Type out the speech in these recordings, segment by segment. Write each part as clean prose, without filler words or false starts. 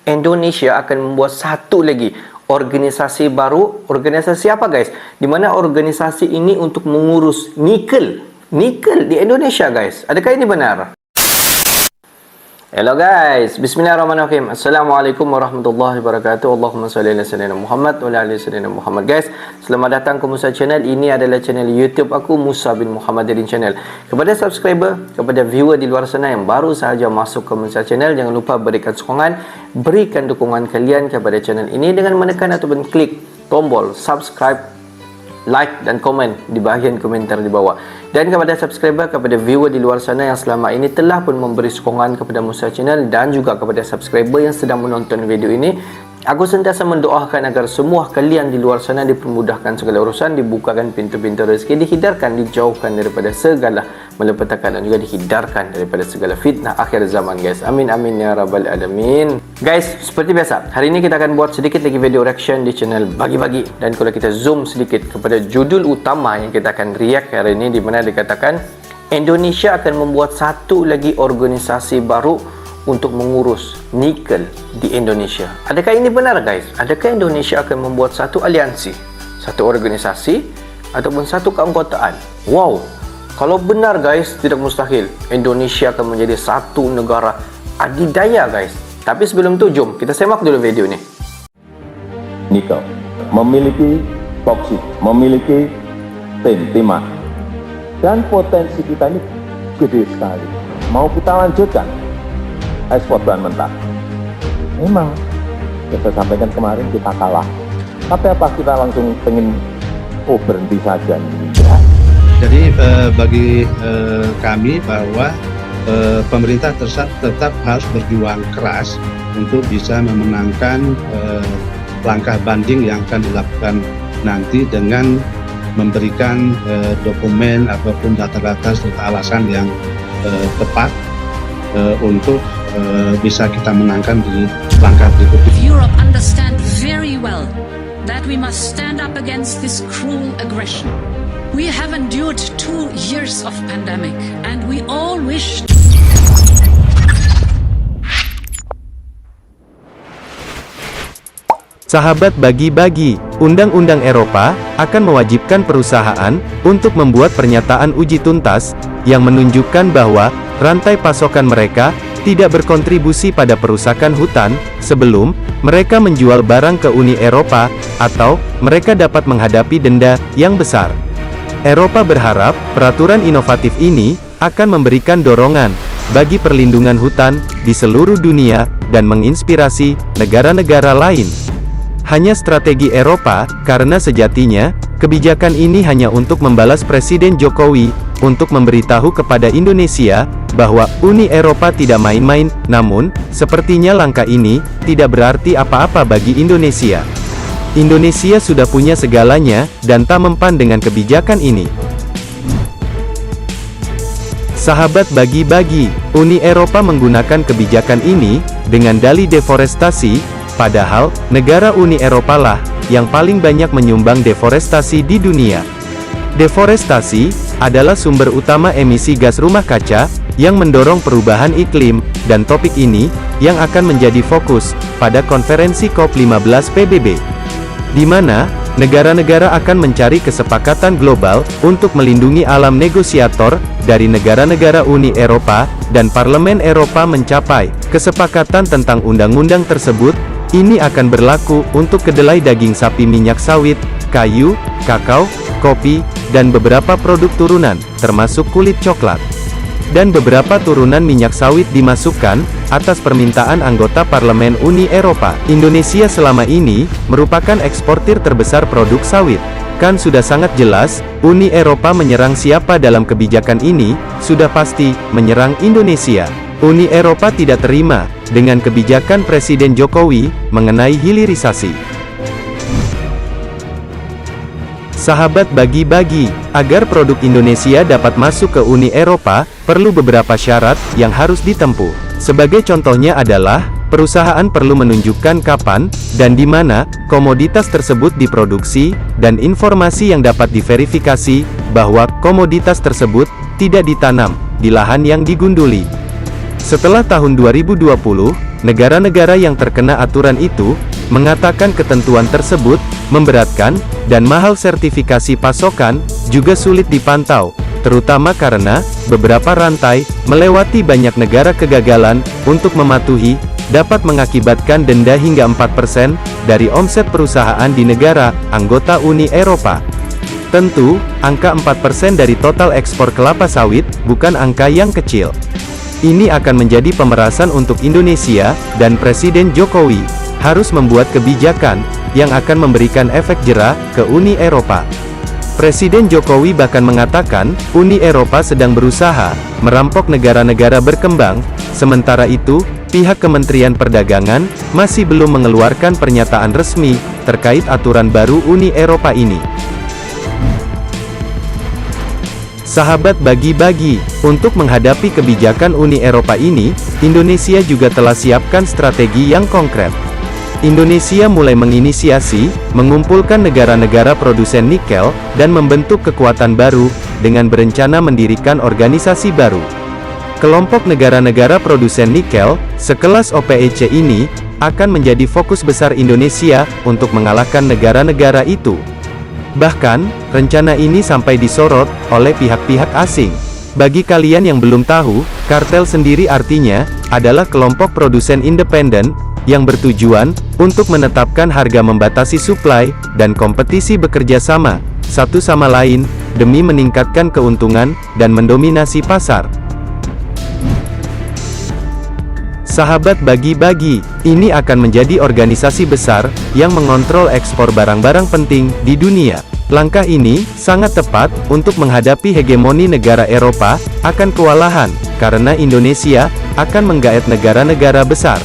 Indonesia akan membuat satu lagi organisasi baru. Organisasi apa guys? Di mana organisasi ini untuk mengurus nikel di Indonesia guys. Adakah ini benar? Hello guys, bismillahirrahmanirrahim. Assalamualaikum warahmatullahi wabarakatuh. Allahumma salli ala sayyidina Muhammad wa ala ali sayyidina Muhammad. Guys, selamat datang ke Musa Channel. Ini adalah channel YouTube aku, Musa bin Muhammad Din Channel. Kepada subscriber, kepada viewer di luar sana yang baru sahaja masuk ke Musa Channel, jangan lupa berikan sokongan, berikan dukungan kalian kepada channel ini dengan menekan ataupun klik tombol subscribe, like dan komen di bahagian komentar di bawah. Dan kepada subscriber, kepada viewer di luar sana yang selama ini telah pun memberi sokongan kepada Musa Channel, dan juga kepada subscriber yang sedang menonton video ini, aku sentiasa mendoakan agar semua kalian di luar sana dipermudahkan segala urusan, dibukakan pintu-pintu rezeki, dihindarkan, dijauhkan daripada segala malapetaka, dan juga dihindarkan daripada segala fitnah akhir zaman guys. Amin amin ya rabbal alamin. Guys, seperti biasa, hari ini kita akan buat sedikit lagi video reaction di channel bagi-bagi. Dan kalau kita zoom sedikit kepada judul utama yang kita akan react hari ini, di mana dikatakan Indonesia akan membuat satu lagi organisasi baru untuk mengurus nikel di Indonesia. Adakah ini benar guys? Adakah Indonesia akan membuat satu aliansi, satu organisasi ataupun satu keanggotaan? Wow, kalau benar guys, tidak mustahil Indonesia akan menjadi satu negara adidaya guys. Tapi sebelum itu, jom kita semak dulu video ini. Nikel memiliki boksit, memiliki timah, dan potensi kita ini gede sekali. Mau kita lanjutkan ekspor bahan mentah. Memang kita sampaikan kemarin kita kalah, tapi apa kita langsung pengen berhenti saja? Ya. Jadi bagi kami bahwa pemerintah tetap harus berjuang keras untuk bisa memenangkan langkah banding yang akan dilakukan nanti dengan memberikan dokumen ataupun data-data serta alasan yang tepat untuk bisa kita menangkan di langkah berikutnya. Europe understand very well that we must stand up against this cruel aggression. We have endured 2 years of pandemic and we all wish. Sahabat bagi-bagi, Undang-Undang Eropa akan mewajibkan perusahaan untuk membuat pernyataan uji tuntas yang menunjukkan bahwa rantai pasokan mereka tidak berkontribusi pada perusakan hutan sebelum mereka menjual barang ke Uni Eropa, atau mereka dapat menghadapi denda yang besar. Eropa berharap peraturan inovatif ini akan memberikan dorongan bagi perlindungan hutan di seluruh dunia dan menginspirasi negara-negara lain. Hanya strategi Eropa, karena sejatinya, kebijakan ini hanya untuk membalas Presiden Jokowi, untuk memberitahu kepada Indonesia, bahwa Uni Eropa tidak main-main. Namun, sepertinya langkah ini tidak berarti apa-apa bagi Indonesia. Indonesia sudah punya segalanya, dan tak mempan dengan kebijakan ini. Sahabat bagi-bagi, Uni Eropa menggunakan kebijakan ini dengan dalih deforestasi. Padahal, negara Uni Eropa lah yang paling banyak menyumbang deforestasi di dunia. Deforestasi adalah sumber utama emisi gas rumah kaca yang mendorong perubahan iklim, dan topik ini yang akan menjadi fokus pada konferensi COP15 PBB, di mana negara-negara akan mencari kesepakatan global untuk melindungi alam. Negosiator dari negara-negara Uni Eropa dan Parlemen Eropa mencapai kesepakatan tentang undang-undang tersebut. Ini akan berlaku untuk kedelai, daging sapi, minyak sawit, kayu, kakao, kopi, dan beberapa produk turunan, termasuk kulit coklat. Dan beberapa turunan minyak sawit dimasukkan atas permintaan anggota Parlemen Uni Eropa. Indonesia selama ini merupakan eksportir terbesar produk sawit. Kan sudah sangat jelas, Uni Eropa menyerang siapa dalam kebijakan ini, sudah pasti menyerang Indonesia. Uni Eropa tidak terima dengan kebijakan Presiden Jokowi mengenai hilirisasi. Sahabat bagi-bagi, agar produk Indonesia dapat masuk ke Uni Eropa, perlu beberapa syarat yang harus ditempuh. Sebagai contohnya adalah, perusahaan perlu menunjukkan kapan dan di mana komoditas tersebut diproduksi, dan informasi yang dapat diverifikasi bahwa komoditas tersebut tidak ditanam di lahan yang digunduli. Setelah tahun 2020, negara-negara yang terkena aturan itu mengatakan ketentuan tersebut memberatkan dan mahal. Sertifikasi pasokan juga sulit dipantau, terutama karena beberapa rantai melewati banyak negara. Kegagalan untuk mematuhi dapat mengakibatkan denda hingga 4% dari omset perusahaan di negara anggota Uni Eropa. Tentu, angka 4% dari total ekspor kelapa sawit bukan angka yang kecil. Ini akan menjadi pemerasan untuk Indonesia, dan Presiden Jokowi harus membuat kebijakan yang akan memberikan efek jera ke Uni Eropa. Presiden Jokowi bahkan mengatakan, Uni Eropa sedang berusaha merampok negara-negara berkembang. Sementara itu, pihak Kementerian Perdagangan masih belum mengeluarkan pernyataan resmi terkait aturan baru Uni Eropa ini. Sahabat bagi-bagi, untuk menghadapi kebijakan Uni Eropa ini, Indonesia juga telah siapkan strategi yang konkret. Indonesia mulai menginisiasi, mengumpulkan negara-negara produsen nikel, dan membentuk kekuatan baru, dengan berencana mendirikan organisasi baru. Kelompok negara-negara produsen nikel, sekelas OPEC ini, akan menjadi fokus besar Indonesia, untuk mengalahkan negara-negara itu. Bahkan, rencana ini sampai disorot oleh pihak-pihak asing. Bagi kalian yang belum tahu, kartel sendiri artinya adalah kelompok produsen independen yang bertujuan untuk menetapkan harga, membatasi suplai, dan kompetisi bekerja sama satu sama lain demi meningkatkan keuntungan dan mendominasi pasar. Sahabat bagi-bagi, ini akan menjadi organisasi besar yang mengontrol ekspor barang-barang penting di dunia. Langkah ini sangat tepat untuk menghadapi hegemoni negara Eropa akan kewalahan, karena Indonesia akan menggaet negara-negara besar.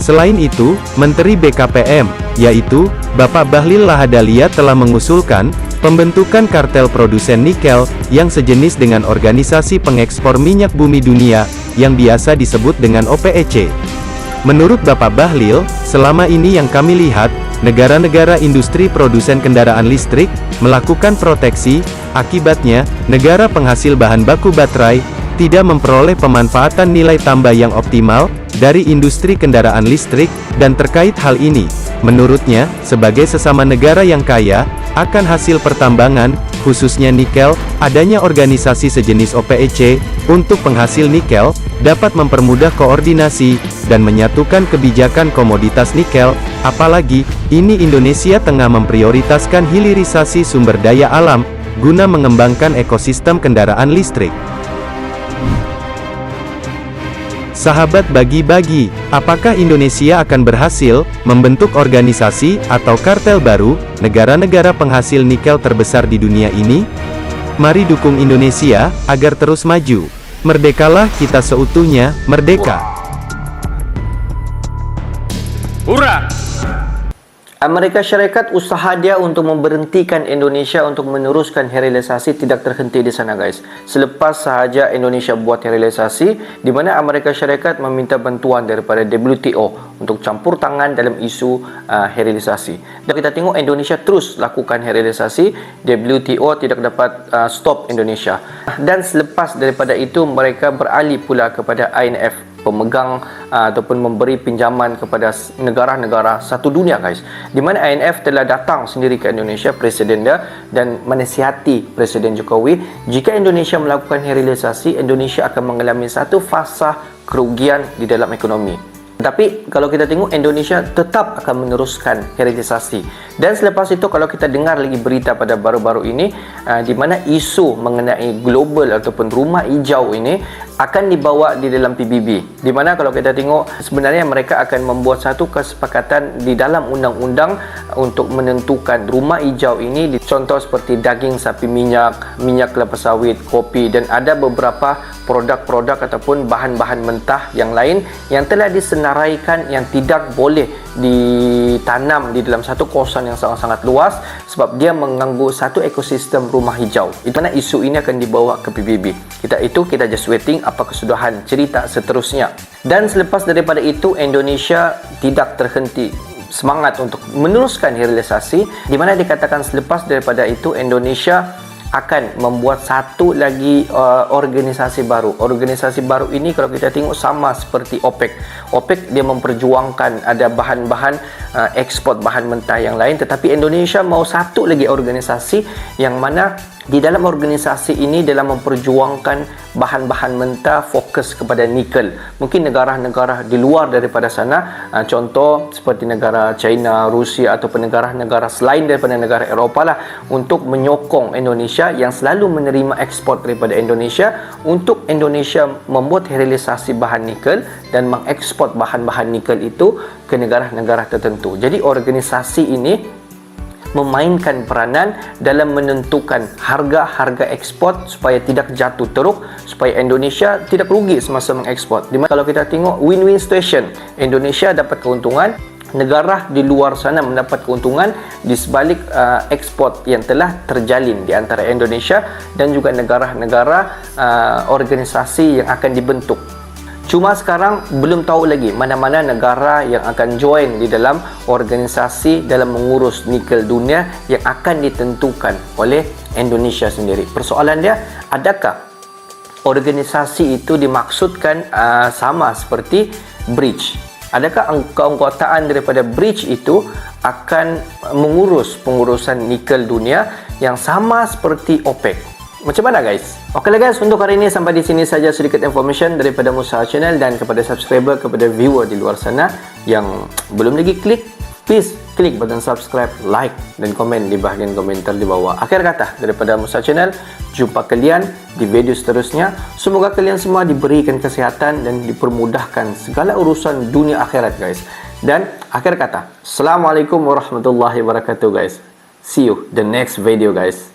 Selain itu, Menteri BKPM, yaitu Bapak Bahlil Lahadalia, telah mengusulkan pembentukan kartel produsen nikel yang sejenis dengan organisasi pengekspor minyak bumi dunia yang biasa disebut dengan OPEC. Menurut Bapak Bahlil, selama ini yang kami lihat, negara-negara industri produsen kendaraan listrik melakukan proteksi. Akibatnya, negara penghasil bahan baku baterai tidak memperoleh pemanfaatan nilai tambah yang optimal dari industri kendaraan listrik. Dan terkait hal ini, menurutnya, sebagai sesama negara yang kaya akan hasil pertambangan, khususnya nikel, adanya organisasi sejenis OPEC untuk penghasil nikel dapat mempermudah koordinasi dan menyatukan kebijakan komoditas nikel. Apalagi ini Indonesia tengah memprioritaskan hilirisasi sumber daya alam guna mengembangkan ekosistem kendaraan listrik. Sahabat bagi-bagi, apakah Indonesia akan berhasil membentuk organisasi atau kartel baru negara-negara penghasil nikel terbesar di dunia ini? Mari dukung Indonesia agar terus maju. Merdekalah kita seutuhnya, merdeka. Hurra! Amerika Syarikat usaha dia untuk memberhentikan Indonesia untuk meneruskan hilirisasi tidak terhenti di sana, guys. Selepas sahaja Indonesia buat hilirisasi, di mana Amerika Syarikat meminta bantuan daripada WTO untuk campur tangan dalam isu hilirisasi. Dan kita tengok Indonesia terus lakukan hilirisasi, WTO tidak dapat stop Indonesia. Dan selepas daripada itu, mereka beralih pula kepada IMF, pemegang ataupun memberi pinjaman kepada negara-negara satu dunia, guys. Di mana IMF telah datang sendiri ke Indonesia, presiden dia, dan menasihati Presiden Jokowi, jika Indonesia melakukan hilirisasi, Indonesia akan mengalami satu fasa kerugian di dalam ekonomi. Tapi kalau kita tengok, Indonesia tetap akan meneruskan hilirisasi. Dan selepas itu, kalau kita dengar lagi berita pada baru-baru ini, di mana isu mengenai global ataupun rumah hijau ini akan dibawa di dalam PBB. Di mana kalau kita tengok, sebenarnya mereka akan membuat satu kesepakatan di dalam undang-undang untuk menentukan rumah hijau ini. Contoh seperti daging sapi minyak, minyak kelapa sawit, kopi, dan ada beberapa produk-produk ataupun bahan-bahan mentah yang lain yang telah disenaraikan yang tidak boleh ditanam di dalam satu kawasan yang sangat-sangat luas sebab dia mengganggu satu ekosistem rumah hijau. Itu mana isu ini akan dibawa ke PBB. Kita just waiting apa kesudahan cerita seterusnya. Dan selepas daripada itu, Indonesia tidak terhenti semangat untuk meneruskan hilirisasi, di mana dikatakan selepas daripada itu Indonesia akan membuat satu lagi organisasi baru. Organisasi baru ini kalau kita tengok sama seperti OPEC. OPEC dia memperjuangkan ada bahan-bahan ekspor bahan mentah yang lain, tetapi Indonesia mau satu lagi organisasi yang mana di dalam organisasi ini dalam memperjuangkan bahan-bahan mentah fokus kepada nikel. Mungkin negara-negara di luar daripada sana, contoh seperti negara China, Rusia ataupun negara-negara selain daripada negara Eropah lah, untuk menyokong Indonesia yang selalu menerima ekspor daripada Indonesia untuk Indonesia membuat realisasi bahan nikel dan mengekspor bahan-bahan nikel itu ke negara-negara tertentu. Jadi organisasi ini memainkan peranan dalam menentukan harga-harga ekspor supaya tidak jatuh teruk, supaya Indonesia tidak rugi semasa mengekspor. Dimana kalau kita tengok win-win situation, Indonesia dapat keuntungan, negara di luar sana mendapat keuntungan di sebalik ekspor yang telah terjalin di antara Indonesia dan juga negara-negara organisasi yang akan dibentuk. Cuma sekarang belum tahu lagi mana-mana negara yang akan join di dalam organisasi dalam mengurus nikel dunia yang akan ditentukan oleh Indonesia sendiri. Persoalan dia, adakah organisasi itu dimaksudkan sama seperti bridge? Adakah keanggotaan daripada bridge itu akan mengurus pengurusan nikel dunia yang sama seperti OPEC? Macam mana guys? Okeylah guys, untuk hari ini sampai di sini saja sedikit information daripada Musa Channel, dan kepada subscriber, kepada viewer di luar sana yang belum lagi klik, please klik button subscribe, like dan komen di bahagian komentar di bawah. Akhir kata daripada Musa Channel, jumpa kalian di video seterusnya. Semoga kalian semua diberikan kesihatan dan dipermudahkan segala urusan dunia akhirat guys. Dan akhir kata, Assalamualaikum warahmatullahi wabarakatuh guys. See you the next video guys.